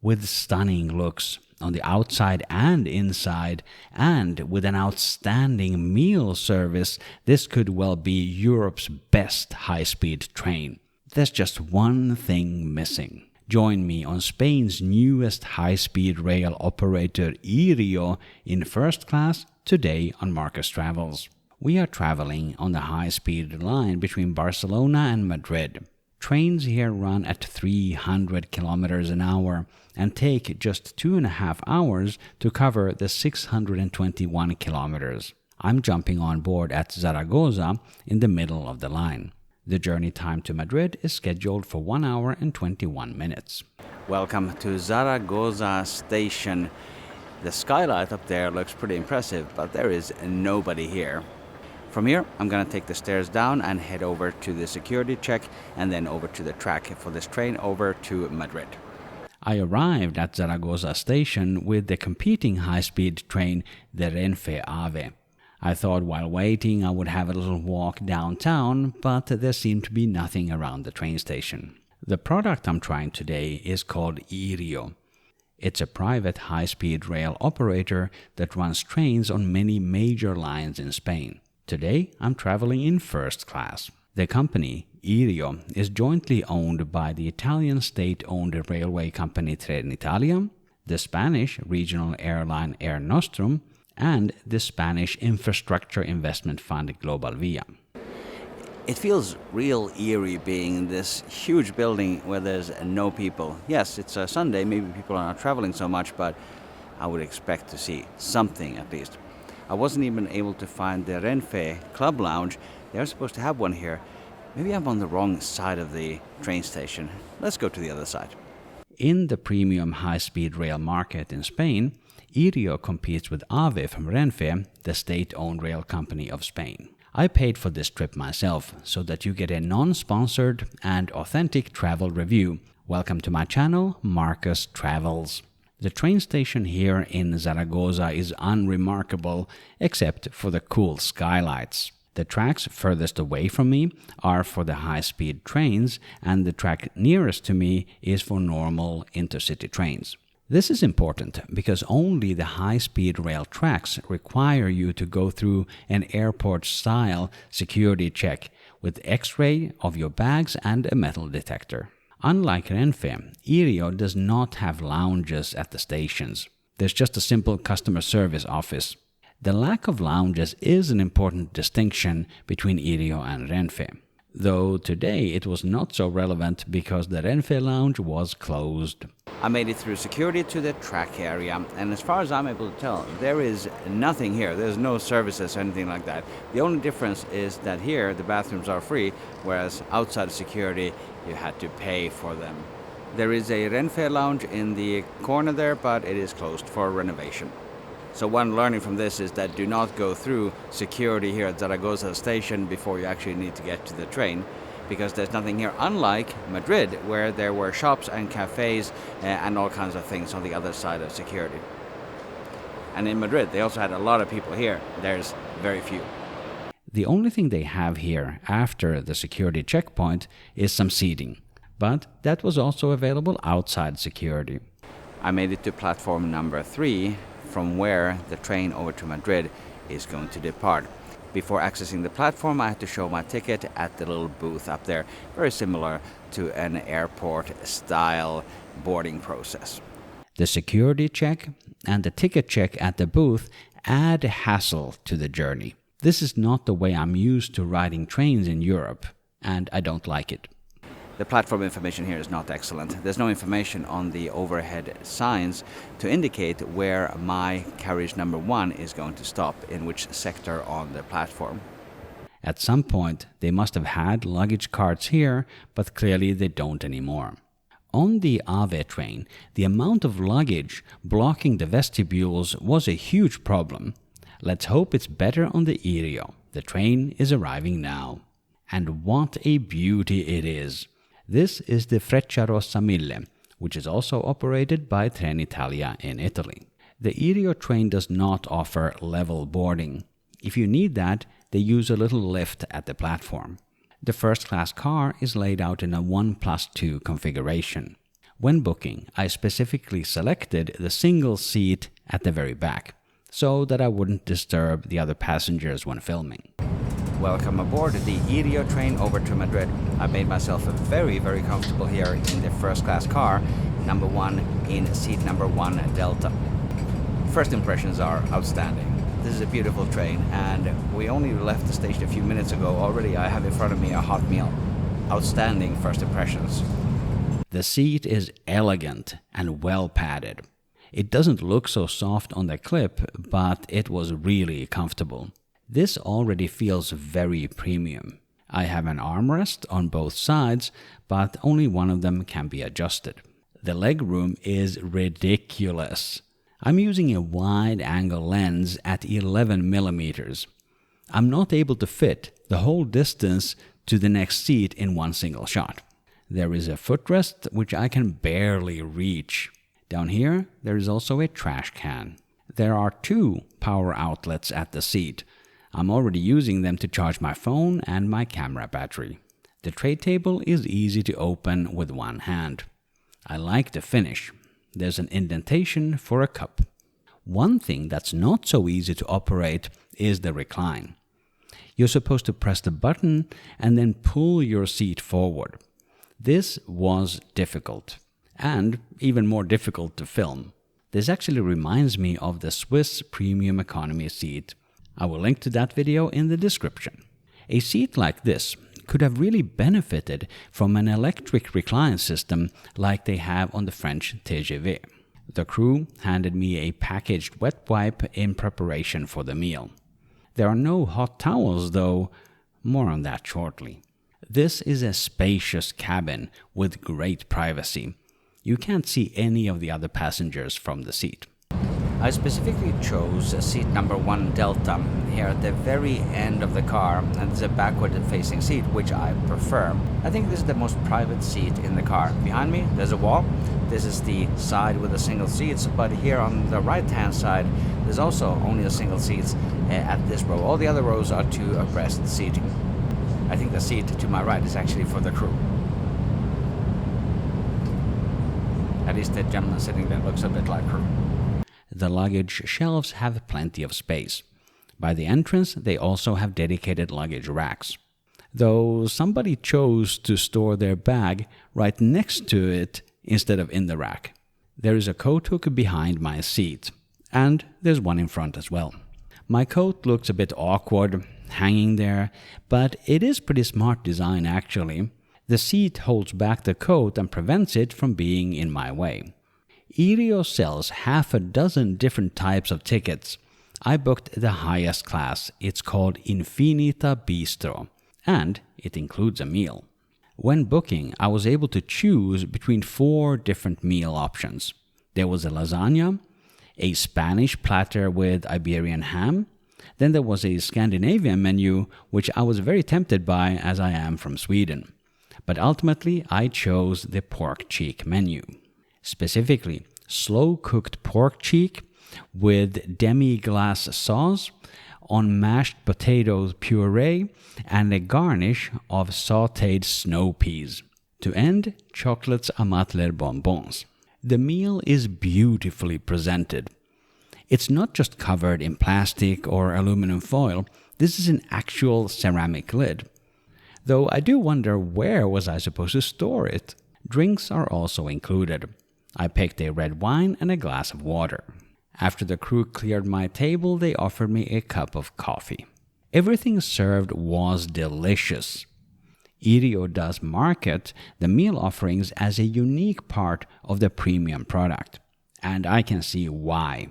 With stunning looks on the outside and inside, and with an outstanding meal service, this could well be Europe's best high-speed train. There's just one thing missing. Join me on Spain's newest high-speed rail operator Iryo in first class today on Markus Travels. We are traveling on the high-speed line between Barcelona and Madrid. Trains here run at 300 kilometers an hour and take just 2.5 hours to cover the 621 kilometers. I'm jumping on board at Zaragoza in the middle of the line. The journey time to Madrid is scheduled for 1 hour and 21 minutes. Welcome to Zaragoza station. The skylight up there looks pretty impressive, but there is nobody here. From here, I'm going to take the stairs down and head over to the security check and then over to the track for this train over to Madrid. I arrived at Zaragoza station with the competing high-speed train, the Renfe AVE. I thought while waiting I would have a little walk downtown, but there seemed to be nothing around the train station. The product I'm trying today is called Iryo. It's a private high-speed rail operator that runs trains on many major lines in Spain. Today I'm traveling in first class. The company, Iryo, is jointly owned by the Italian state-owned railway company Trenitalia, the Spanish regional airline Air Nostrum, and the Spanish infrastructure investment fund Global Via. It feels real eerie being in this huge building where there's no people. Yes, it's a Sunday, maybe people are not traveling so much, but I would expect to see something at least. I wasn't even able to find the Renfe Club Lounge. They're supposed to have one here. Maybe I'm on the wrong side of the train station. Let's go to the other side. In the premium high-speed rail market in Spain, Iryo competes with AVE from Renfe, the state-owned rail company of Spain. I paid for this trip myself, so that you get a non-sponsored and authentic travel review. Welcome to my channel, Markus Travels. The train station here in Zaragoza is unremarkable, except for the cool skylights. The tracks furthest away from me are for the high-speed trains, and the track nearest to me is for normal intercity trains. This is important because only the high-speed rail tracks require you to go through an airport-style security check with X-ray of your bags and a metal detector. Unlike Renfe, Iryo does not have lounges at the stations. There's just a simple customer service office. The lack of lounges is an important distinction between Iryo and Renfe. Though today it was not so relevant because the Renfe lounge was closed. I made it through security to the track area, and as far as I'm able to tell, there is nothing here. There's no services or anything like that. The only difference is that here the bathrooms are free, whereas outside of security you had to pay for them. There is a Renfe lounge in the corner there, but it is closed for renovation. So one learning from this is that do not go through security here at Zaragoza station before you actually need to get to the train, because there's nothing here, unlike Madrid, where there were shops and cafes and all kinds of things on the other side of security. And in Madrid, they also had a lot of people here. There's very few. The only thing they have here after the security checkpoint is some seating, but that was also available outside security. I made it to platform number 3, from where the train over to Madrid is going to depart. Before accessing the platform, I had to show my ticket at the little booth up there, very similar to an airport-style boarding process. The security check and the ticket check at the booth add hassle to the journey. This is not the way I'm used to riding trains in Europe, and I don't like it. The platform information here is not excellent. There's no information on the overhead signs to indicate where my carriage number 1 is going to stop, in which sector on the platform. At some point, they must have had luggage carts here, but clearly they don't anymore. On the AVE train, the amount of luggage blocking the vestibules was a huge problem. Let's hope it's better on the Iryo. The train is arriving now. And what a beauty it is! This is the Frecciarossa 1000, which is also operated by Trenitalia in Italy. The Iryo train does not offer level boarding. If you need that, they use a little lift at the platform. The first-class car is laid out in a 1+2 configuration. When booking, I specifically selected the single seat at the very back, so that I wouldn't disturb the other passengers when filming. Welcome aboard the Iryo train over to Madrid. I made myself very, very comfortable here in the first class car, number 1 in seat number 1 Delta. First impressions are outstanding. This is a beautiful train, and we only left the station a few minutes ago. Already I have in front of me a hot meal. Outstanding first impressions. The seat is elegant and well padded. It doesn't look so soft on the clip, but it was really comfortable. This already feels very premium. I have an armrest on both sides, but only one of them can be adjusted. The legroom is ridiculous. I'm using a wide-angle lens at 11 millimeters. I'm not able to fit the whole distance to the next seat in one single shot. There is a footrest which I can barely reach. Down here, there is also a trash can. There are 2 power outlets at the seat. I'm already using them to charge my phone and my camera battery. The tray table is easy to open with one hand. I like the finish. There's an indentation for a cup. One thing that's not so easy to operate is the recline. You're supposed to press the button and then pull your seat forward. This was difficult, and even more difficult to film. This actually reminds me of the Swiss Premium Economy seat. I will link to that video in the description. A seat like this could have really benefited from an electric recline system like they have on the French TGV. The crew handed me a packaged wet wipe in preparation for the meal. There are no hot towels though, more on that shortly. This is a spacious cabin with great privacy. You can't see any of the other passengers from the seat. I specifically chose seat number 1 Delta here at the very end of the car, and it's a backward facing seat, which I prefer. I think this is the most private seat in the car. Behind me there's a wall. This is the side with the single seats, but here on the right hand side there's also only a single seats at this row. All the other rows are 2 abreast seating. I think the seat to my right is actually for the crew. At least the gentleman sitting there looks a bit like crew. The luggage shelves have plenty of space. By the entrance, they also have dedicated luggage racks. Though somebody chose to store their bag right next to it instead of in the rack. There is a coat hook behind my seat, and there's one in front as well. My coat looks a bit awkward, hanging there, but it is pretty smart design actually. The seat holds back the coat and prevents it from being in my way. Iryo sells half a dozen different types of tickets. I booked the highest class. It's called Infinita Bistró, and it includes a meal. When booking, I was able to choose between 4 different meal options. There was a lasagna, a Spanish platter with Iberian ham. Then there was a Scandinavian menu, which I was very tempted by as I am from Sweden. But ultimately, I chose the pork cheek menu. Specifically, slow-cooked pork cheek with demi-glace sauce on mashed potato puree and a garnish of sautéed snow peas. To end, chocolates Amatler bonbons. The meal is beautifully presented. It's not just covered in plastic or aluminum foil. This is an actual ceramic lid. Though I do wonder, where was I supposed to store it? Drinks are also included. I picked a red wine and a glass of water. After the crew cleared my table, they offered me a cup of coffee. Everything served was delicious. Iryo does market the meal offerings as a unique part of the premium product, and I can see why.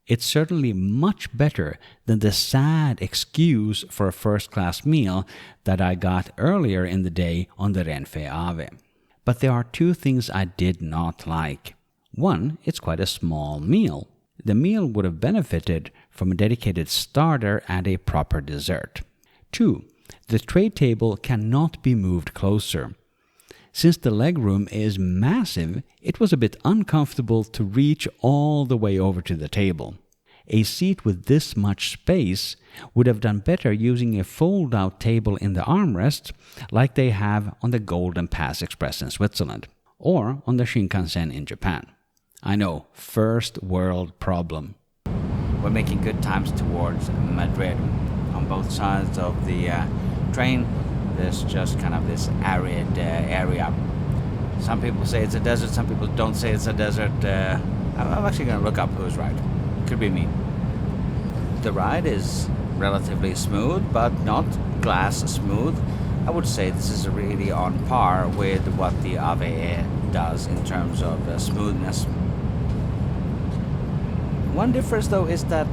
It's certainly much better than the sad excuse for a first-class meal that I got earlier in the day on the Renfe AVE. But there are 2 things I did not like. One, it's quite a small meal. The meal would have benefited from a dedicated starter and a proper dessert. 2, the tray table cannot be moved closer. Since the legroom is massive, it was a bit uncomfortable to reach all the way over to the table. A seat with this much space would have done better using a fold-out table in the armrest like they have on the Golden Pass Express in Switzerland. or on the Shinkansen in Japan. I know, first world problem. We're making good times towards Madrid. On both sides of the train, there's just kind of this arid area. Some people say it's a desert, some people don't say it's a desert. I'm actually going to look up who's right. Could be me. The ride is relatively smooth, but not glass smooth. I would say this is really on par with what the AVE does in terms of smoothness. One difference though is that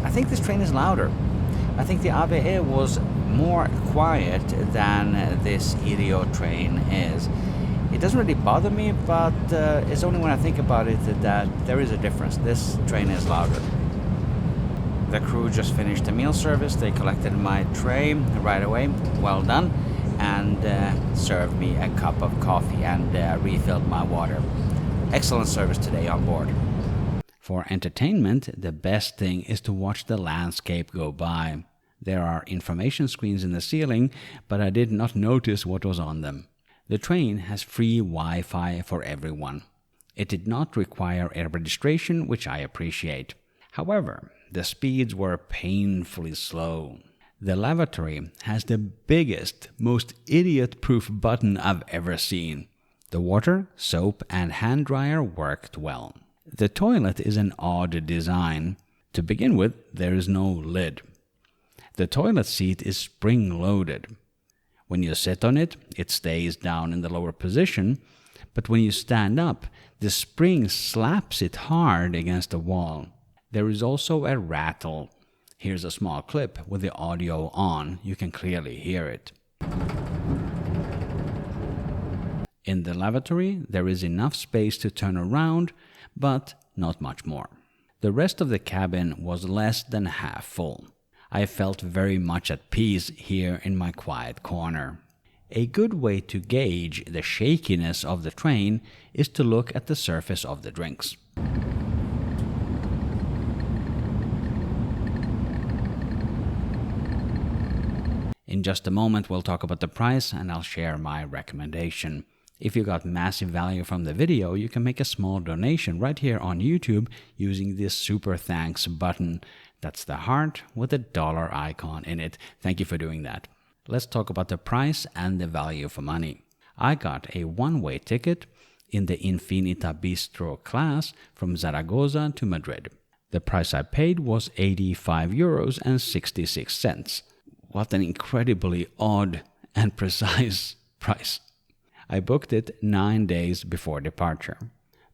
I think this train is louder. I think the AVE was more quiet than this Iryo train is. It doesn't really bother me, but it's only when I think about it that there is a difference. This train is louder. The crew just finished the meal service. They collected my tray right away, well done, and served me a cup of coffee and refilled my water. Excellent service today on board. For entertainment, the best thing is to watch the landscape go by. There are information screens in the ceiling, but I did not notice what was on them. The train has free Wi-Fi for everyone. It did not require a registration, which I appreciate. However, the speeds were painfully slow. The lavatory has the biggest, most idiot-proof button I've ever seen. The water, soap, and hand dryer worked well. The toilet is an odd design. To begin with, there is no lid. The toilet seat is spring-loaded. When you sit on it, it stays down in the lower position, but when you stand up, the spring slaps it hard against the wall. There is also a rattle. Here's a small clip with the audio on. You can clearly hear it. In the lavatory, there is enough space to turn around, but not much more. The rest of the cabin was less than half full. I felt very much at peace here in my quiet corner. A good way to gauge the shakiness of the train is to look at the surface of the drinks. In just a moment we'll talk about the price and I'll share my recommendation. If you got massive value from the video, you can make a small donation right here on YouTube using this super thanks button. That's the heart with a dollar icon in it. Thank you for doing that. Let's talk about the price and the value for money. I got a one-way ticket in the Infinita Bistró class from Zaragoza to Madrid. The price I paid was €85.66. What an incredibly odd and precise price. I booked it 9 days before departure.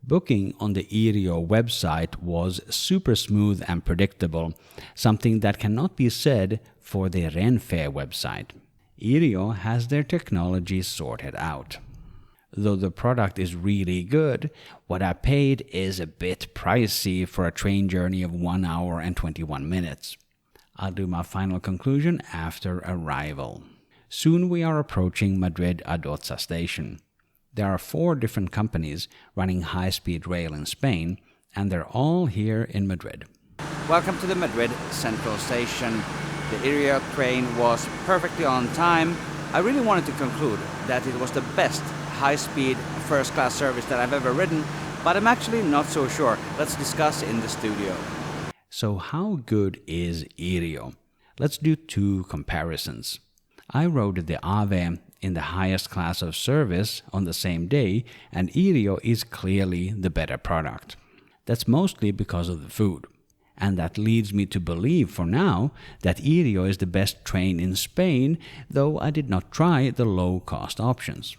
Booking on the Iryo website was super smooth and predictable, something that cannot be said for the Renfe website. Iryo has their technology sorted out. Though the product is really good, what I paid is a bit pricey for a train journey of 1 hour and 21 minutes. I'll do my final conclusion after arrival. Soon we are approaching Madrid Atocha station. There are 4 different companies running high-speed rail in Spain, and they're all here in Madrid. Welcome to the Madrid Central Station. The Iryo train was perfectly on time. I really wanted to conclude that it was the best high-speed first-class service that I've ever ridden, but I'm actually not so sure. Let's discuss in the studio. So how good is Iryo? Let's do 2 comparisons. I rode the AVE in the highest class of service on the same day, and Iryo is clearly the better product. That's mostly because of the food. And that leads me to believe for now that Iryo is the best train in Spain, though I did not try the low-cost options.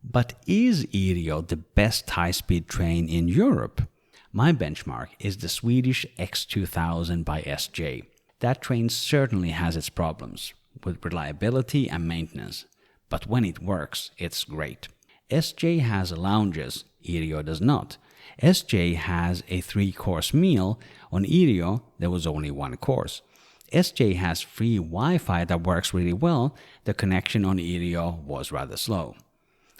But is Iryo the best high-speed train in Europe? My benchmark is the Swedish X2000 by SJ. That train certainly has its problems with reliability and maintenance, but when it works, it's great. SJ has lounges, Iryo does not. SJ has a 3-course meal. On Iryo, there was only 1 course. SJ has free Wi-Fi that works really well. The connection on Iryo was rather slow.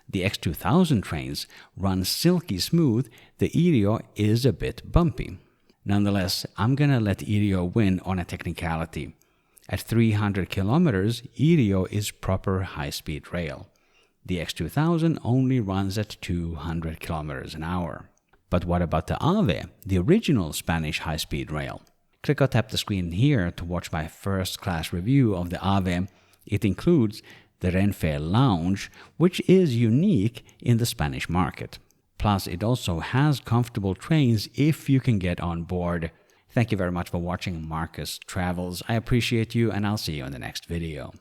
The X2000 trains run silky smooth. The Iryo is a bit bumpy. Nonetheless, I'm gonna let Iryo win on a technicality. At 300 kilometers, Iryo is proper high-speed rail. The X2000 only runs at 200 kilometers an hour. But what about the AVE, the original Spanish high-speed rail? Click or tap the screen here to watch my first-class review of the AVE. It includes the Renfe Lounge, which is unique in the Spanish market. Plus, it also has comfortable trains if you can get on board. Thank you very much for watching Markus Travels. I appreciate you, and I'll see you in the next video.